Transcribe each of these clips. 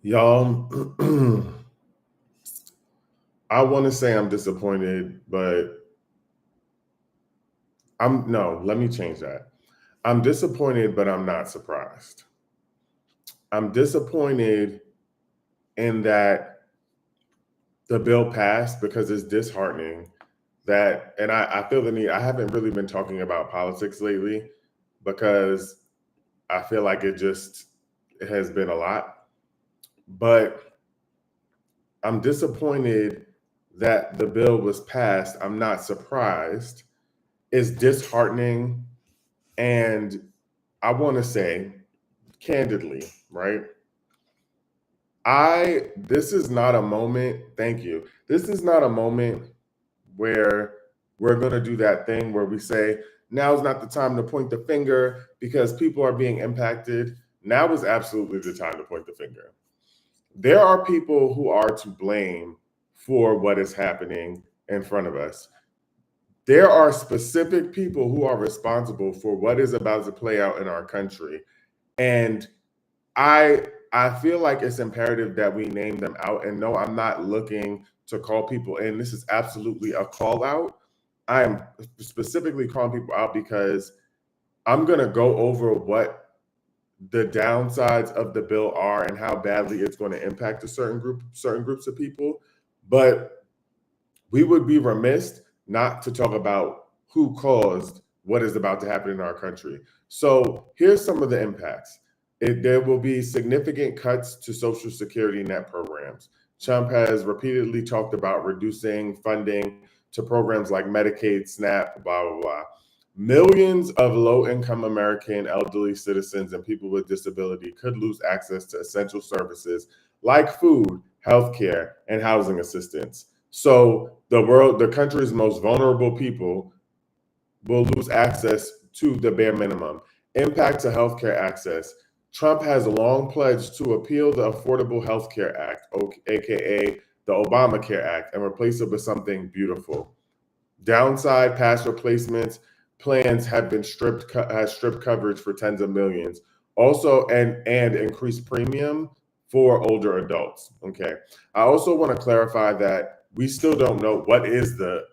Y'all, I want to say I'm disappointed, but let me change that. I'm disappointed, but I'm not surprised. I'm disappointed in that the bill passed because it's disheartening that, and I feel the need, I haven't really been talking about politics lately because I feel like it has been a lot, but I'm disappointed that the bill was passed. I'm not surprised. It's disheartening. And I want to say candidly, right? This is not a moment, thank you. This is not a moment where we're going to do that thing where we say, now is not the time to point the finger because people are being impacted. Now is absolutely the time to point the finger. There are people who are to blame for what is happening in front of us. There are specific people who are responsible for what is about to play out in our country. And I feel like it's imperative that we name them out. And no, I'm not looking to call people in. This is absolutely a call out. I am specifically calling people out because I'm going to go over what the downsides of the bill are and how badly it's going to impact certain groups of people. But we would be remiss not to talk about who caused what is about to happen in our country. So here's some of the impacts. There will be significant cuts to Social Security net programs. Trump has repeatedly talked about reducing funding to programs like Medicaid, SNAP, blah, blah, blah. Millions of low income American elderly citizens and people with disability could lose access to essential services like food, healthcare, and housing assistance. So the country's most vulnerable people will lose access to the bare minimum. Impact to healthcare access. Trump has long pledged to appeal the Affordable Health Care Act, aka the Obamacare Act, and replace it with something beautiful. Downside, past replacements plans have been stripped coverage for tens of millions. Also, and increased premium for older adults. Okay. I also want to clarify that we still don't know what is the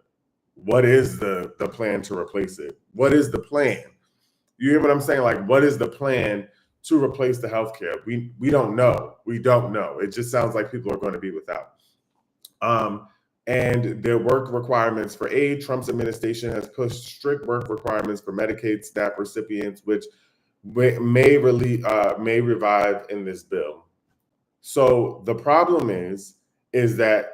plan to replace it. What is the plan? You hear what I'm saying? Like, what is the plan to replace the healthcare? We don't know. We don't know. It just sounds like people are going to be without. Um, and their work requirements for aid. Trump's administration has pushed strict work requirements for Medicaid SNAP recipients, which may revive in this bill. So the problem is that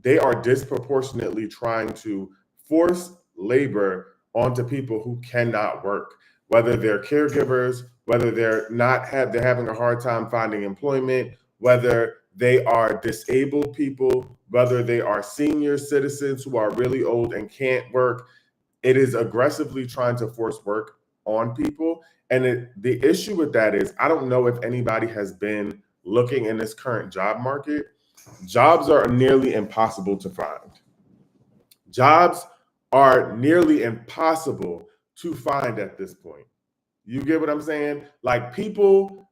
they are disproportionately trying to force labor onto people who cannot work, whether they're caregivers, whether they're having a hard time finding employment, whether they are disabled people, whether they are senior citizens who are really old and can't work. It is aggressively trying to force work on people. And the issue with that is, I don't know if anybody has been looking in this current job market. Jobs are nearly impossible to find. Jobs are nearly impossible to find at this point. You get what I'm saying? Like people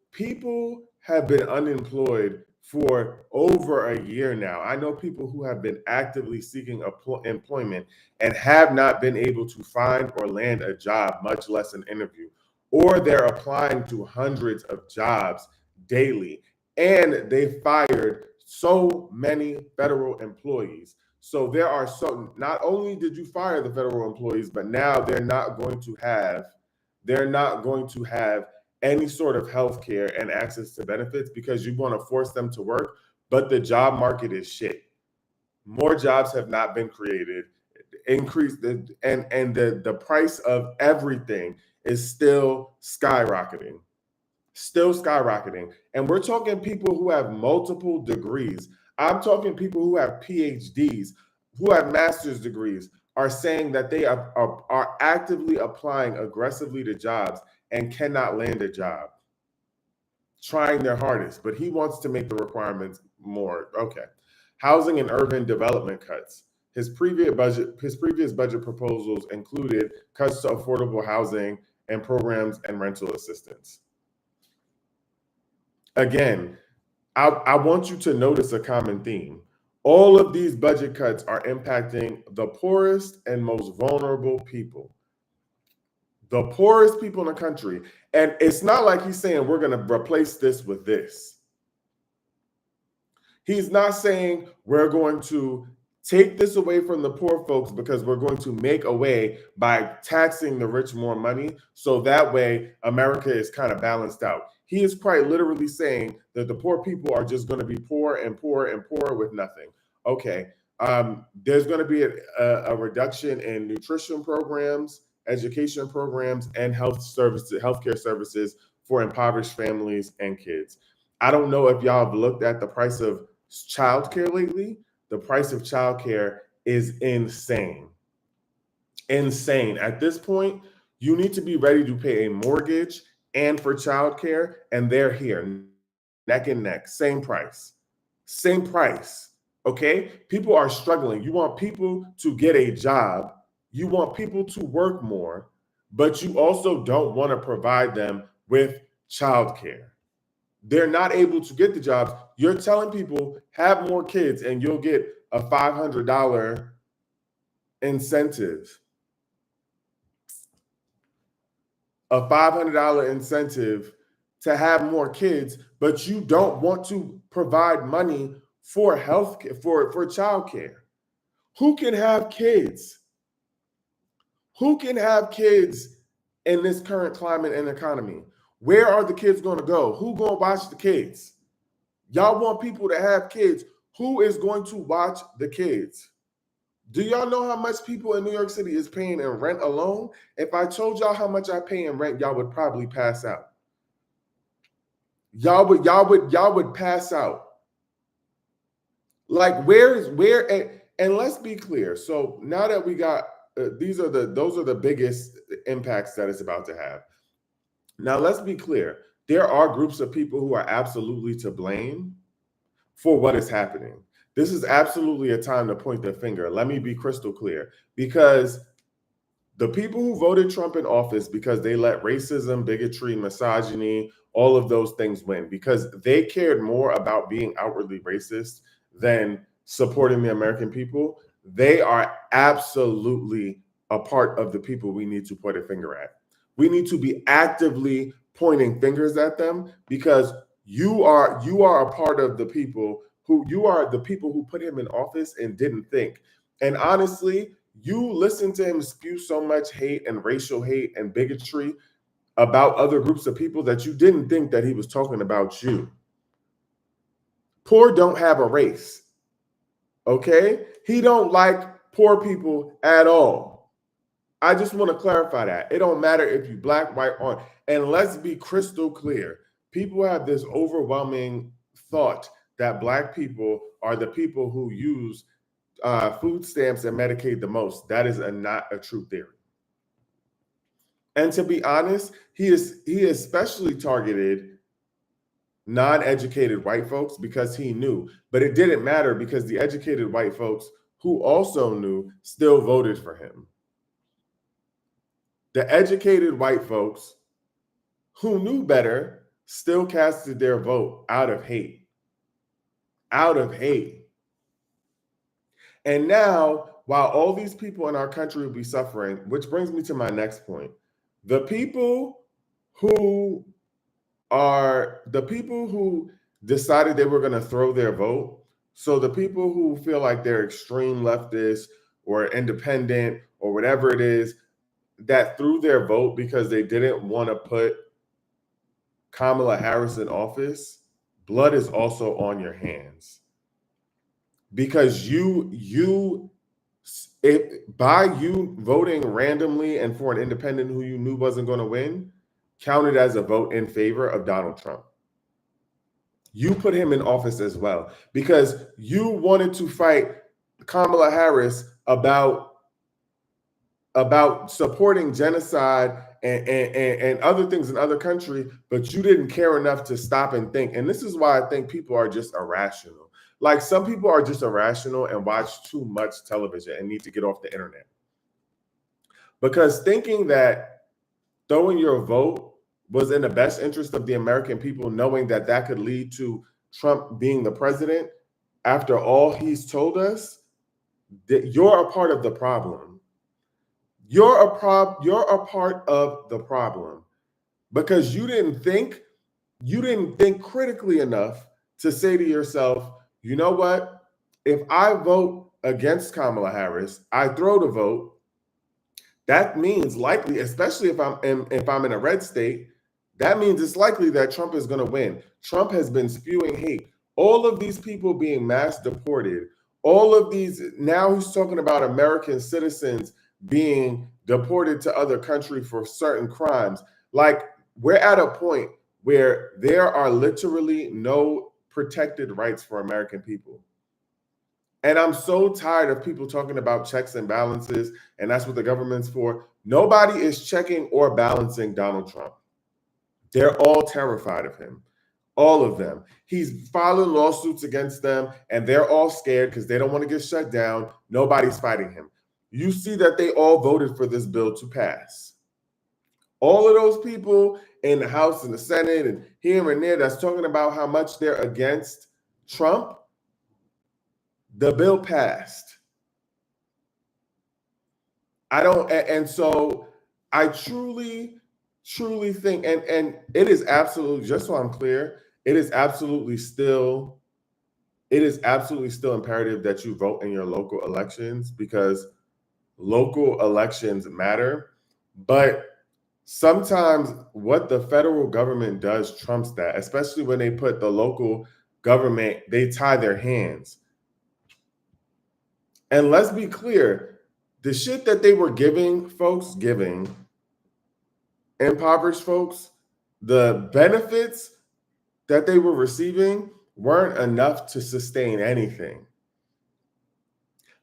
have been unemployed for over a year now. I know people who have been actively seeking employment and have not been able to find or land a job, much less an interview. Or they're applying to hundreds of jobs daily, and they fired so many federal employees. So not only did you fire the federal employees, but now they're not going to have any sort of health care and access to benefits because you want to force them to work, but the job market is shit. More jobs have not been created. The price of everything is still skyrocketing. And we're talking people who have multiple degrees. I'm talking people who have PhDs, who have master's degrees, are saying that they are actively applying aggressively to jobs and cannot land a job, trying their hardest. But he wants to make the requirements more. Okay. Housing and urban development cuts. His previous budget proposals included cuts to affordable housing and programs and rental assistance. Again, I want you to notice a common theme. All of these budget cuts are impacting the poorest and most vulnerable people. The poorest people in the country. And it's not like he's saying we're going to replace this with this. He's not saying we're going to take this away from the poor folks because we're going to make a way by taxing the rich more money. So that way America is kind of balanced out. He is quite literally saying that the poor people are just going to be poor and poor and poor with nothing. Okay. There's going to be a reduction in nutrition programs, education programs, and healthcare services for impoverished families and kids. I don't know if y'all have looked at the price of childcare lately. The price of childcare is insane. Insane. At this point, you need to be ready to pay a mortgage and for childcare, and they're here, neck and neck, same price. Same price. Okay? People are struggling. You want people to get a job, you want people to work more, but you also don't want to provide them with childcare. They're not able to get the jobs. You're telling people have more kids and you'll get a $500 incentive. A $500 incentive to have more kids, but you don't want to provide money for health for childcare. Who can have kids? Who can have kids in this current climate and economy? Where are the kids going to go? Who going to watch the kids? Y'all want people to have kids. Who is going to watch the kids? Do y'all know how much people in New York City is paying in rent alone? If I told y'all how much I pay in rent, y'all would probably pass out. Y'all would pass out. Like and let's be clear. So now that we got those are the biggest impacts that it's about to have. Now let's be clear. There are groups of people who are absolutely to blame for what is happening. This is absolutely a time to point the finger. Let me be crystal clear, because the people who voted Trump in office because they let racism, bigotry, misogyny, all of those things win, because they cared more about being outwardly racist than supporting the American people, they are absolutely a part of the people we need to point a finger at. We need to be actively pointing fingers at them, because you are a part of the people who put him in office and didn't think. And honestly, you listen to him spew so much hate and racial hate and bigotry about other groups of people that you didn't think that he was talking about you. Poor don't have a race. Okay? He don't like poor people at all. I just want to clarify that. It don't matter if you black, white, or, and let's be crystal clear. People have this overwhelming thought that black people are the people who use food stamps and Medicaid the most. That is not a true theory. And to be honest, he especially targeted non-educated white folks because he knew, but it didn't matter because the educated white folks who also knew still voted for him. The educated white folks who knew better still casted their vote out of hate. Out of hate. And now, while all these people in our country will be suffering, which brings me to my next point, the people who decided they were going to throw their vote. So the people who feel like they're extreme leftist or independent or whatever it is, that threw their vote because they didn't want to put Kamala Harris in office, blood is also on your hands. Because by you voting randomly and for an independent who you knew wasn't going to win, counted as a vote in favor of Donald Trump. You put him in office as well because you wanted to fight Kamala Harris about supporting genocide and other things in other countries, but you didn't care enough to stop and think. And this is why I think people are just irrational. Like, some people are just irrational and watch too much television and need to get off the internet. Because thinking that throwing your vote was in the best interest of the American people, knowing that that could lead to Trump being the president, after all he's told us, that you're a part of the problem. You're a part of the problem because you didn't think critically enough to say to yourself, you know what? If I vote against Kamala Harris, I throw the vote. That means likely, especially if I'm in a red state, that means it's likely that Trump is going to win. Trump has been spewing hate. All of these people being mass deported, all of these, now he's talking about American citizens being deported to other countries for certain crimes. Like, we're at a point where there are literally no protected rights for American people. And I'm so tired of people talking about checks and balances, and that's what the government's for. Nobody is checking or balancing Donald Trump. They're all terrified of him, all of them. He's filing lawsuits against them, and they're all scared because they don't want to get shut down. Nobody's fighting him. You see that they all voted for this bill to pass. All of those people in the House and the Senate and here and there that's talking about how much they're against Trump, the bill passed. And so I truly think, and it is absolutely, just so I'm clear, it is absolutely still imperative that you vote in your local elections because local elections matter. But sometimes what the federal government does trumps that, especially when they put the local government, they tie their hands. And let's be clear, the shit that they were giving impoverished folks, the benefits that they were receiving weren't enough to sustain anything.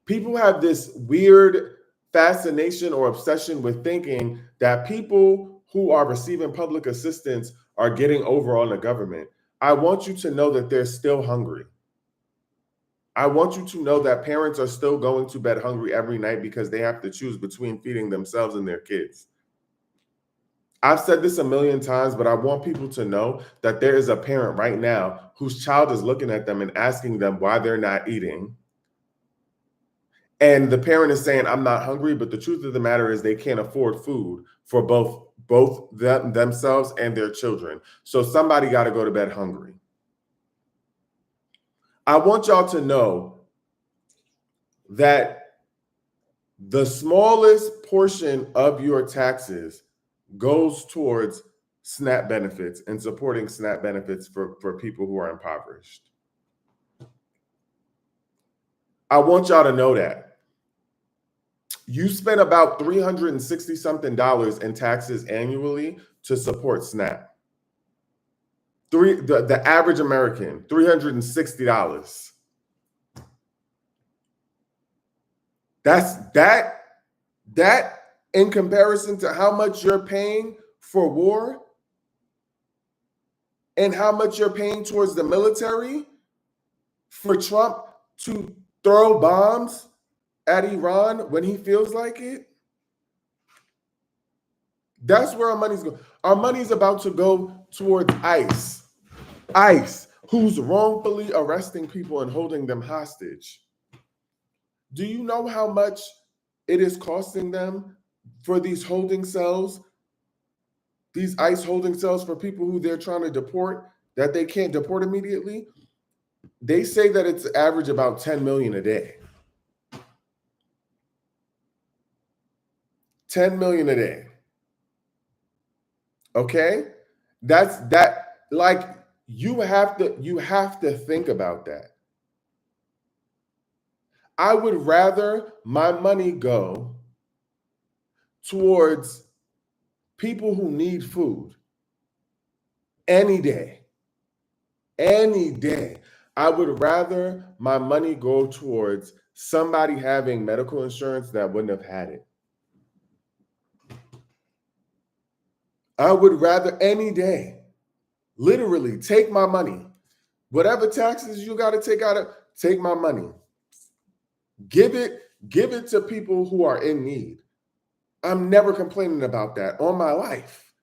People have this weird fascination or obsession with thinking that people who are receiving public assistance are getting over on the government. I want you to know that they're still hungry. I want you to know that parents are still going to bed hungry every night because they have to choose between feeding themselves and their kids. I've said this a million times, but I want people to know that there is a parent right now whose child is looking at them and asking them why they're not eating. And the parent is saying, I'm not hungry, but the truth of the matter is they can't afford food for both themselves and their children. So somebody got to go to bed hungry. I want y'all to know that the smallest portion of your taxes goes towards SNAP benefits and supporting SNAP benefits for people who are impoverished. I want y'all to know that. You spend about $360 something in taxes annually to support SNAP. The average American, $360. That in comparison to how much you're paying for war and how much you're paying towards the military for Trump to throw bombs at Iran when he feels like it. That's where our money's going. Our money's about to go towards ICE, who's wrongfully arresting people and holding them hostage. Do you know how much it is costing them for these holding cells, these ICE holding cells for people who they're trying to deport that they can't deport immediately? They say that it's average about 10 million a day. 10 million a day. Okay? Like you have to think about that. I would rather my money go towards people who need food any day. Any day. I would rather my money go towards somebody having medical insurance that wouldn't have had it. I would rather any day, literally take my money, whatever taxes you got to take out of, take my money. Give it to people who are in need. I'm never complaining about that all my life.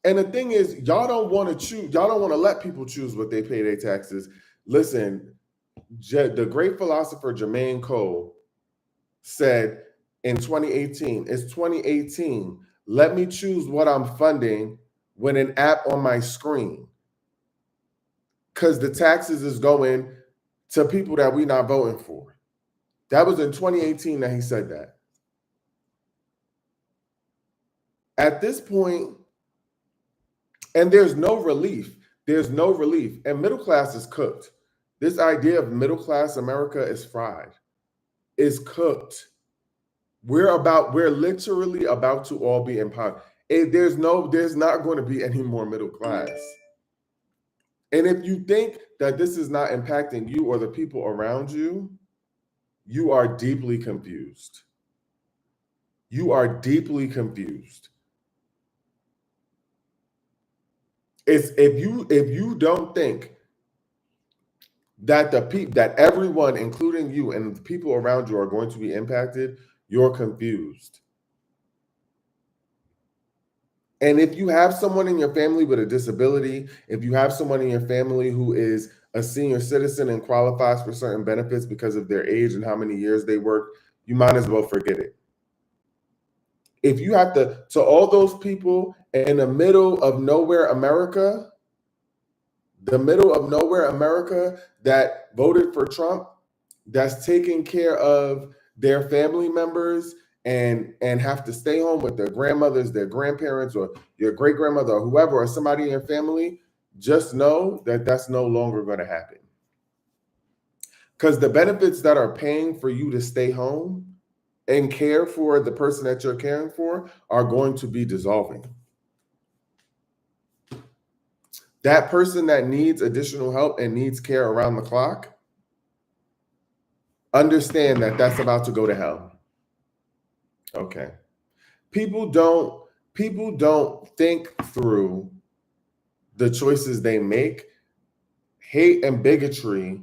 And the thing is, y'all don't want to choose. Y'all don't want to let people choose what they pay their taxes. Listen, the great philosopher Jermaine Cole said in 2018, it's 2018. Let me choose what I'm funding when an app on my screen. Because the taxes is going to people that we're not voting for. That was in 2018 that he said that. At this point, and there's no relief. There's no relief. And middle class is cooked. This idea of middle class America is fried. It's cooked. We're literally about to all be empowered. There's not going to be any more middle class. And if you think that this is not impacting you or the people around you, you are deeply confused. You are deeply confused. If you don't think that that everyone, including you and the people around you, are going to be impacted, you're confused. And if you have someone in your family with a disability, if you have someone in your family who is a senior citizen and qualifies for certain benefits because of their age and how many years they worked, you might as well forget it. If you have to all those people in the middle of nowhere America, that voted for Trump, that's taking care of their family members and have to stay home with their grandmothers, their grandparents, or your great grandmother, or whoever, or somebody in your family, just know that that's no longer going to happen. Because the benefits that are paying for you to stay home and care for the person that you're caring for are going to be dissolving. That person that needs additional help and needs care around the clock, understand that that's about to go to hell. Okay. People don't think through the choices they make. Hate and bigotry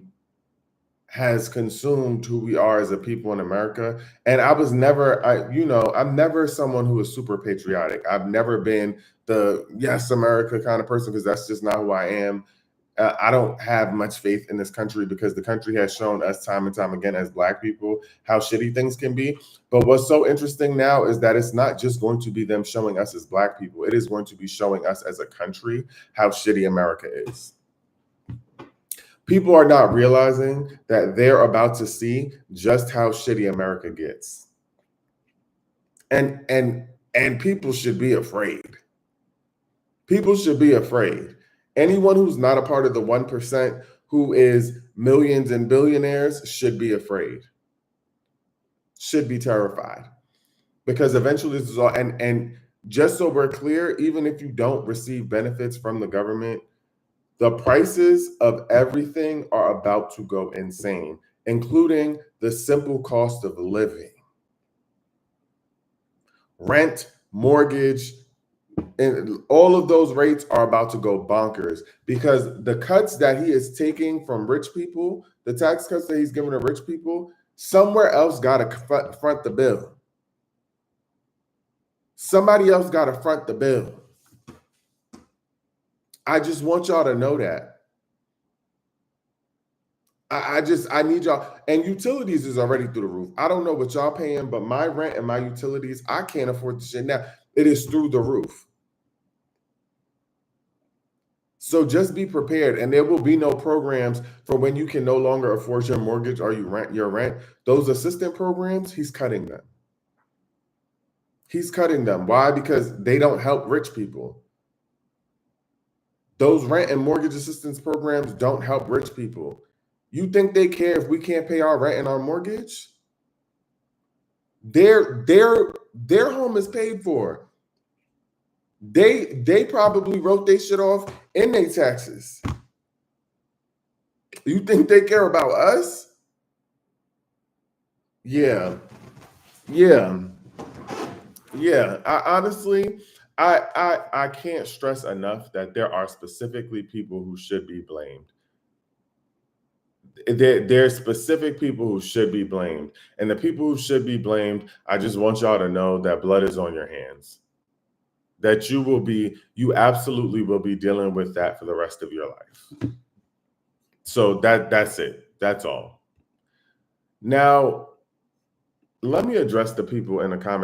has consumed who we are as a people in America. And I'm never someone who is super patriotic. I've never been the yes, America kind of person, because that's just not who I am. I don't have much faith in this country because the country has shown us time and time again as Black people how shitty things can be. But what's so interesting now is that it's not just going to be them showing us as Black people. It is going to be showing us as a country how shitty America is. People are not realizing that they're about to see just how shitty America gets. And people should be afraid. People should be afraid. Anyone who's not a part of the 1% who is millions and billionaires should be afraid, should be terrified, because eventually this is all, and just so we're clear, even if you don't receive benefits from the government, the prices of everything are about to go insane, including the simple cost of living. Rent, mortgage, and all of those rates are about to go bonkers because the cuts that he is taking from rich people, the tax cuts that he's giving to rich people, somewhere else got to front the bill. Somebody else got to front the bill. I just want y'all to know that. I need y'all, and utilities is already through the roof. I don't know what y'all paying, but my rent and my utilities, I can't afford the shit now. It is through the roof. So just be prepared, and there will be no programs for when you can no longer afford your mortgage or you rent your rent. Those assistant programs, he's cutting them. He's cutting them. Why? Because they don't help rich people. Those rent and mortgage assistance programs don't help rich people. You think they care if we can't pay our rent and our mortgage? Their home is paid for. They probably wrote their shit off in their taxes. You think they care about us? Yeah. I can't stress enough that there are specifically people who should be blamed. There's specific people who should be blamed. And the people who should be blamed, I just want y'all to know that blood is on your hands. that you absolutely will be dealing with that for the rest of your life. So that's it. That's all. Now, let me address the people in the comments